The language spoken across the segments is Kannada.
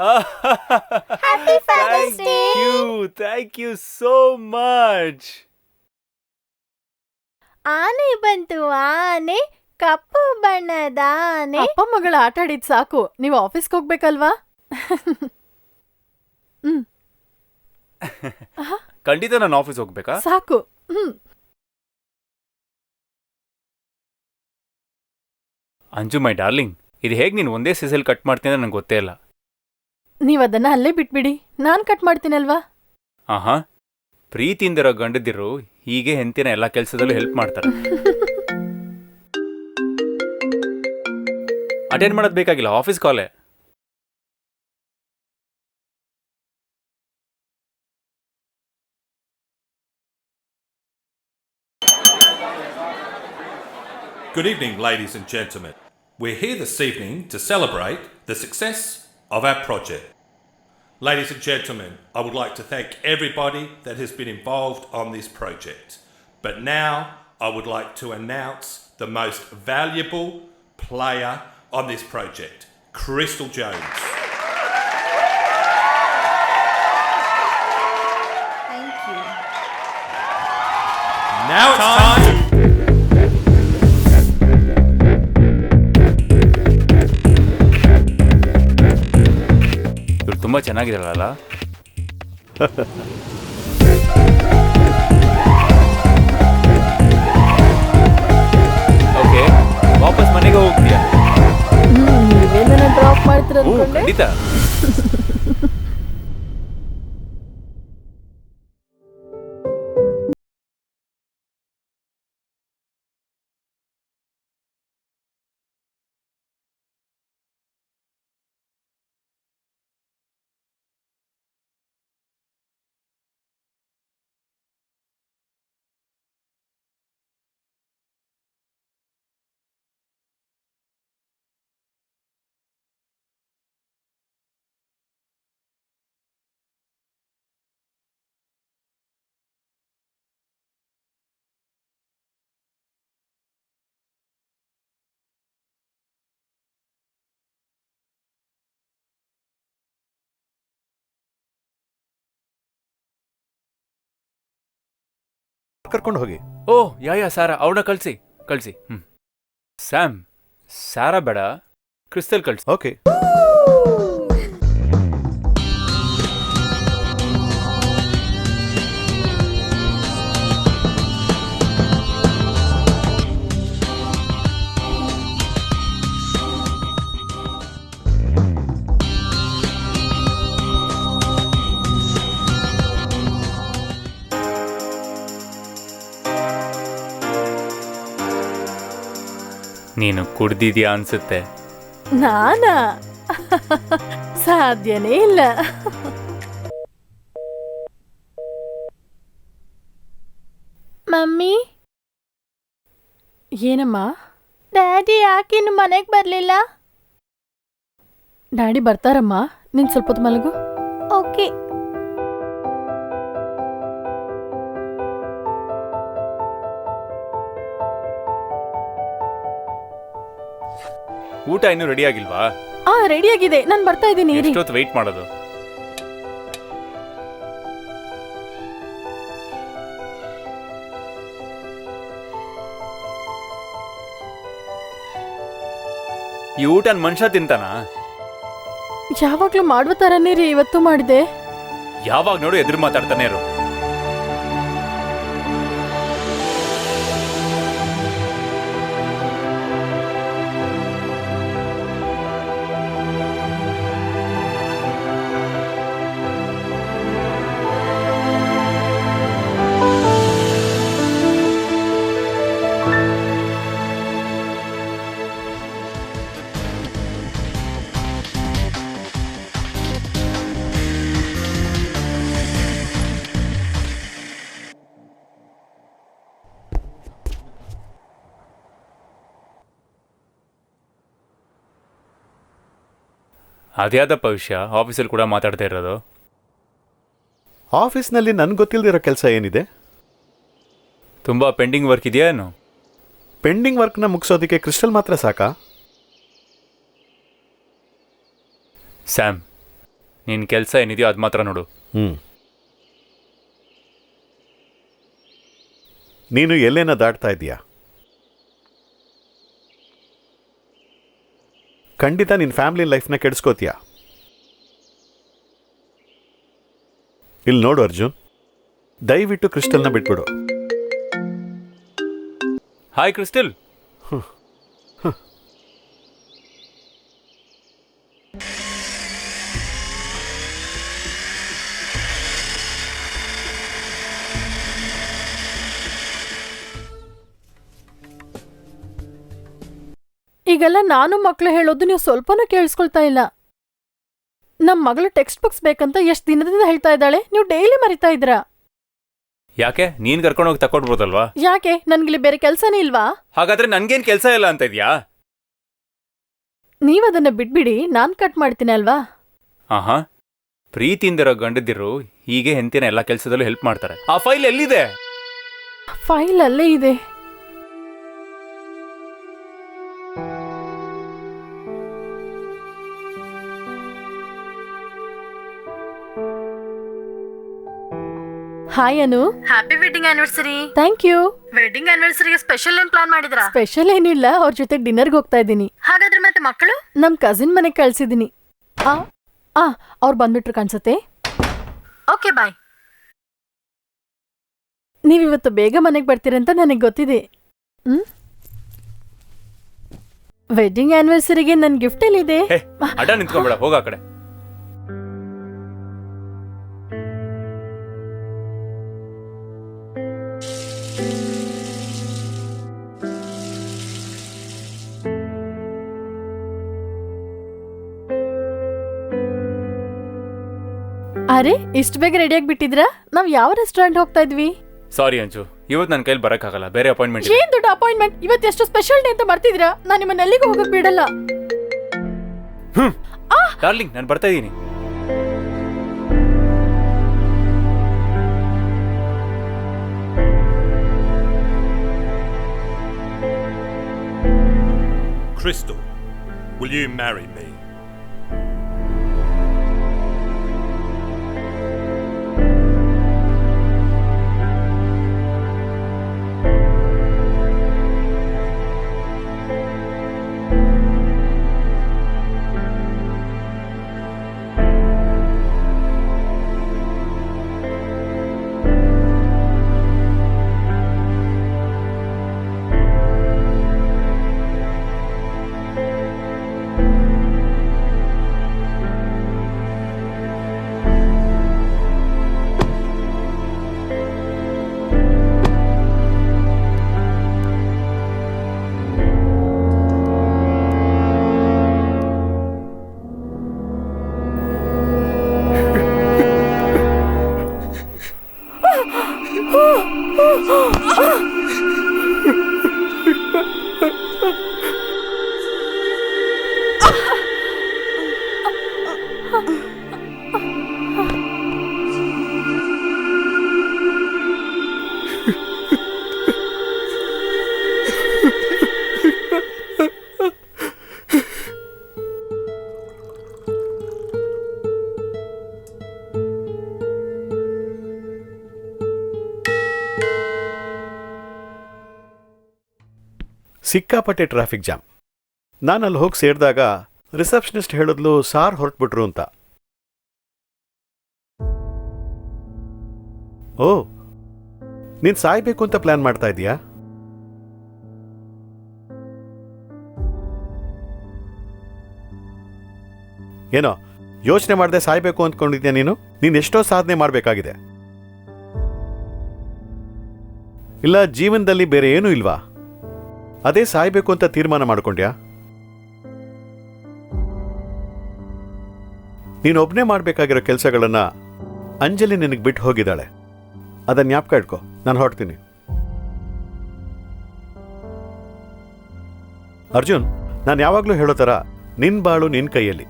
Happy Father's Day. Thank you so much. ಆನೆ ಬಂತು ಆನೆ, ಕಪ್ಪು ಬಣ್ಣದ ಆನೆ. ಅಪ್ಪ ಮಗಳ ಆಟ ಆಡಿದ್ ಸಾಕು, ನೀವು ಆಫೀಸ್ಗೆ ಹೋಗ್ಬೇಕಲ್ವಾ? ಖಂಡಿತ ನಾನು ಆಫೀಸ್ ಹೋಗ್ಬೇಕಾ? ಸಾಕು. ಅಂಜು ಮೈ ಡಾರ್ಲಿಂಗ್, ಇದು ಹೇಗೆ ನೀನು ಒಂದೇ ಸೀಸಲ್ ಕಟ್ ಮಾಡ್ತೀನಿ ನಂಗೆ ಗೊತ್ತೇ ಇಲ್ಲ. ನೀವದನ್ನ ಅಲ್ಲೇ ಬಿಟ್ಬಿಡಿ, ನಾನ್ ಕಟ್ ಮಾಡ್ತೀನಲ್ವಾ? ಆಹಾ, ಪ್ರೀತಿಯಿಂದಿರೋ ಗಂಡದಿರು ಹೀಗೆ ಹೆಂಡತಿನ ಎಲ್ಲ ಕೆಲಸದಲ್ಲೂ ಹೆಲ್ಪ್ ಮಾಡ್ತಾರೆ. ಅಟೆಂಡ್ ಮಾಡೋದು ಬೇಕಾಗಿಲ್ಲ, ಆಫೀಸ್ ಕಾಲೇ. Good evening, ladies and gentlemen. We're here this evening to celebrate the success of our project. Ladies and gentlemen, I would like to thank everybody that has been involved on this project. But now I would like to announce the most valuable player on this project, Crystal Jones. Thank you. Now it's time. ಇವ್ರು ತುಂಬ ಚೆನ್ನಾಗಿರಲ್ಲ. ಓಕೆ, ವಾಪಸ್ ಮನೆಗೆ ಹೋಗ್ತೀಯಾ? ನೀವೇನ ಡ್ರಾಪ್ ಮಾಡ್ತೀರ ಅನ್ಕೊಂಡೆ. ಖಂಡಿತ. ಕರ್ಕೊಂಡು ಹೋಗಿ. ಓ ಯಾ ಸಾರಾ, ಅವಳನ್ನ ಕಳಿಸಿ. ಸ್ಯಾಮ್, ಸಾರಾ ಬೇಡ, ಕ್ರಿಸ್ಟಲ್ ಕಳಿಸಿ. ಓಕೆ. ನೀನು ಕುಡ್ದಿದ್ಯಾ ಅನ್ಸುತ್ತೆ. ನಾನಾ? ಸಾಧ್ಯನೇ ಇಲ್ಲ. ಮಮ್ಮಿ, ಏನಮ್ಮ? ಡ್ಯಾಡಿ ಯಾಕಿನ್ನು ಮನೆಗೆ ಬರಲಿಲ್ಲ? ಡ್ಯಾಡಿ ಬರ್ತಾರಮ್ಮ, ನೀನ್ ಸ್ವಲ್ಪ ಹೊತ್ತು ಮಲಗು. ಓಕೆ. ಊಟ ಇನ್ನೂ ರೆಡಿ ಆಗಿಲ್ವಾ? ರೆಡಿ ಆಗಿದೆ, ನಾನು ಬರ್ತಾ ಇದ್ದೀನಿ. ಎಷ್ಟೊತ್ತು ವೆಯ್ಟ್ ಮಾಡೋದು? ಈ ಊಟನ ಮನುಷ್ಯ ತಿಂತಾನ? ಯಾವಾಗ್ಲೂ ಮಾಡುವ ತರನೇ ರೀ ಇವತ್ತು ಮಾಡಿದೆ. ಯಾವಾಗ ನೋಡು ಎದುರು ಮಾತಾಡ್ತಾನೆ ಇರು. ಅದ್ಯಾದಪ್ಪ ವಿಷಯ ಆಫೀಸಲ್ಲಿ ಕೂಡ ಮಾತಾಡ್ತಾ ಇರೋದು? ಆಫೀಸ್ನಲ್ಲಿ ನನ್ಗೆ ಗೊತ್ತಿಲ್ಲದಿರೋ ಕೆಲಸ ಏನಿದೆ? ತುಂಬ ಪೆಂಡಿಂಗ್ ವರ್ಕ್ ಇದೆಯಾ ಏನು? ಪೆಂಡಿಂಗ್ ವರ್ಕ್ನ ಮುಗಿಸೋದಕ್ಕೆ ಕ್ರಿಸ್ಟಲ್ ಮಾತ್ರ ಸಾಕಾ? ಸ್ಯಾಮ್, ನಿನ್ನ ಕೆಲಸ ಏನಿದೆಯೋ ಅದು ಮಾತ್ರ ನೋಡು. ನೀನು ಎಲ್ಲೇನ ದಾಟ್ತಾ ಇದೀಯಾ? ಖಂಡಿತ ನಿನ್ನ ಫ್ಯಾಮಿಲಿ ಲೈಫ್ನ ಕೆಡಿಸ್ಕೋತೀಯ. ಇಲ್ಲಿ ನೋಡು ಅರ್ಜುನ್, ದಯವಿಟ್ಟು ಕ್ರಿಸ್ಟಲ್ನ ಬಿಟ್ಬಿಡು. Hi crystal. ಈಗೆಲ್ಲ ನಾನು ಮಕ್ಳು ಹೇಳೋದು ನೀವು ಸ್ವಲ್ಪನೂ ಕೇಳಿಸ್ಕೊಳ್ತಾ ಇಲ್ಲ. ನಮ್ಮ ಮಗಳು ಟೆಕ್ಸ್ಟ್ ಬುಕ್ಸ್ ಬೇಕಂತ ಎಷ್ಟು ದಿನದಿಂದ ಹೇಳ್ತಾ ಇದ್ದಾಳೆ, ನೀವು ಡೈಲಿ ಮರಿತಾ ಇದ್ರಾ? ಯಾಕೆ ನೀನ್ ಕರ್ಕೊಂಡೋಗಿ ತಕೊಡ್ಬೋದಲ್ವಾ? ಯಾಕೆ ನನ್ಗಿಲ್ಲಿ ಬೇರೆ ಕೆಲ್ಸನೇ ಇಲ್ವಾ? ಹಾಗಾದ್ರೆ ನನ್ಗೇನ್ ಕೆಲಸ ಇಲ್ಲ ಅಂತ ಇದ್ಯಾ? ನೀವದನ್ನ ಬಿಟ್ಬಿಡಿ, ನಾನ್ ಕಟ್ ಮಾಡ್ತೀನಿ ಅಲ್ವಾ? ಆಹಾ, ಪ್ರೀತಿಯಿಂದಿರೋ ಗಂಡದಿರು ಹೀಗೆ ಹೆಂಡತಿನ ಎಲ್ಲ ಕೆಲಸದಲ್ಲೂ ಹೆಲ್ಪ್ ಮಾಡ್ತಾರೆ. ಆ ಫೈಲ್ ಎಲ್ಲಿದೆ? ಫೈಲ್ ಅಲ್ಲೇ ಇದೆ. Hi Anu. Happy wedding anniversary. Thank you. Wedding ಆನಿವರ್ಸರಿಗೆ ಸ್ಪೆಷಲ್ ಏನ್ ಪ್ಲಾನ್ ಮಾಡಿದ್ರಾ? ಸ್ಪೆಷಲ್ ಏನಿಲ್ಲ, ಅವ್ರ ಜೊತೆ ಡಿನ್ನರ್ಗೆ ಹೋಗ್ತಾ ಇದ್ದೀನಿ. ಹಾಗಾದ್ರೆ ಮತ್ತೆ ಮಕ್ಕಳು? ನಮ್ ಕಸಿನ್ ಮನೆಗೆ ಕಳ್ಸಿದೀನಿ. ಅವ್ರು ಬಂದ್ಬಿಟ್ರು ಕಾಣಿಸುತ್ತೆ. Okay bye. ನೀವಿವತ್ತು ಬೇಗ ಮನೆಗೆ ಬರ್ತೀರಂತ ನನಗೆ ಗೊತ್ತಿದೆ. ವೆಡ್ಡಿಂಗ್ ಆನಿವರ್ಸರಿಗೆ ನನ್ ಗಿಫ್ಟ್ ಎಲ್ಲಿದೆ? ಅಡ್ಡ ನಿಂತ್ಕೊಂಬೇಡ, ಹೋಗ ಆ ಕಡೆ. ಅರೆ, ಇಷ್ಟು ಬೇಗ ರೆಡಿಯಾಗಿ ಬಿಟ್ಟಿದ್ರಾ? ನಾವ್ ಯಾವ ರೆಸ್ಟೋರೆಂಟ್ ಹೋಗ್ತಾ ಇದ್ವಿ? ಸಾರಿ ಅಂಜು, ಇವತ್ತು ನನ್ನ ಕೈಲಿ ಬರಕ್ಕಾಗಲ್ಲ, ಬೇರೆ ಅಪಾಯಿಂಟ್ಮೆಂಟ್. ಏನ್ ದೊಡ್ಡ ಅಪಾಯಿಂಟ್ಮೆಂಟ್? ಇವತ್ತು ಎಷ್ಟು ಸ್ಪೆಷಲ್ ಡೇ ಅಂತ ಬರ್ತಿದ್ರಾ? ನಾನು ನಿಮ್ಮನ್ನ ಎಲ್ಲಿಗೂ ಹೋಗಕ್ ಬಿಡಲ್ಲ. ಡಾರ್ಲಿಂಗ್, ನಾನು ಬರ್ತಾ ಇದ್ದೀನಿ. Crystal, will you marry me? ಸಿಕ್ಕಾಪಟ್ಟೆ ಟ್ರಾಫಿಕ್ ಜಾಮ್. ನಾನು ಅಲ್ಲಿ ಹೋಗಿ ಸೇರಿದಾಗ ರಿಸೆಪ್ಷನಿಸ್ಟ್ ಹೇಳಿದ್ಲು ಸಾರ್ ಹೊರಟ್ಬಿಟ್ರು ಅಂತ. ಓ, ನೀನ್ ಸಾಯ್ಬೇಕು ಅಂತ ಪ್ಲಾನ್ ಮಾಡ್ತಾ ಇದೀಯಾ? ಏನೋ ಯೋಚನೆ ಮಾಡದೆ ಸಾಯ್ಬೇಕು ಅಂದ್ಕೊಂಡಿದ್ಯಾ ನೀನು? ನೀನ್ ಎಷ್ಟೋ ಸಾಧನೆ ಮಾಡಬೇಕಾಗಿದೆ. ಇಲ್ಲ ಜೀವನದಲ್ಲಿ ಬೇರೆ ಏನೂ ಇಲ್ವಾ? ಅದೇ ಸಾಯ್ಬೇಕು ಅಂತ ತೀರ್ಮಾನ ಮಾಡ್ಕೊಂಡ್ಯಾ? ನೀನೊಬ್ನೇ ಮಾಡಬೇಕಾಗಿರೋ ಕೆಲಸಗಳನ್ನ ಅಂಜಲಿ ನಿನಗೆ ಬಿಟ್ಟು ಹೋಗಿದ್ದಾಳೆ. ಅದನ್ನ ಜ್ಞಾಪಕ ಇಟ್ಕೋ. ನಾನು ಹೊರಡ್ತೀನಿ. ಅರ್ಜುನ್, ನಾನು ಯಾವಾಗಲೂ ಹೇಳೋ ಥರ ನಿನ್ ಬಾಳು ನಿನ್ ಕೈಯಲ್ಲಿ.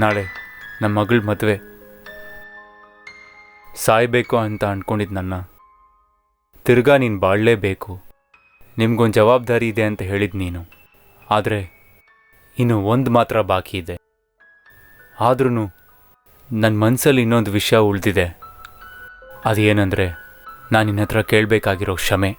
ನಾಳೆ ನಮ್ಮ ಮಗಳ ಮದುವೆ. ಸಾಯಬೇಕು ಅಂತ ಅಂದ್ಕೊಂಡಿದ್ದು ನನ್ನ ತಿರ್ಗಾ ನೀನು ಬಾಳಲೇಬೇಕು, ನಿಮ್ಗೊಂದು ಜವಾಬ್ದಾರಿ ಇದೆ ಅಂತ ಹೇಳಿದ್ದು ನೀನು. ಆದರೆ ಇನ್ನು ಒಂದು ಮಾತ್ರ ಬಾಕಿ ಇದೆ. ಆದ್ರೂ ನನ್ನ ಮನಸ್ಸಲ್ಲಿ ಇನ್ನೊಂದು ವಿಷಯ ಉಳಿದಿದೆ. ಅದೇನೆಂದರೆ ನಾನು ನಿನ್ನ ಹತ್ರ ಕೇಳಬೇಕಾಗಿರೋ ಕ್ಷಮೆ.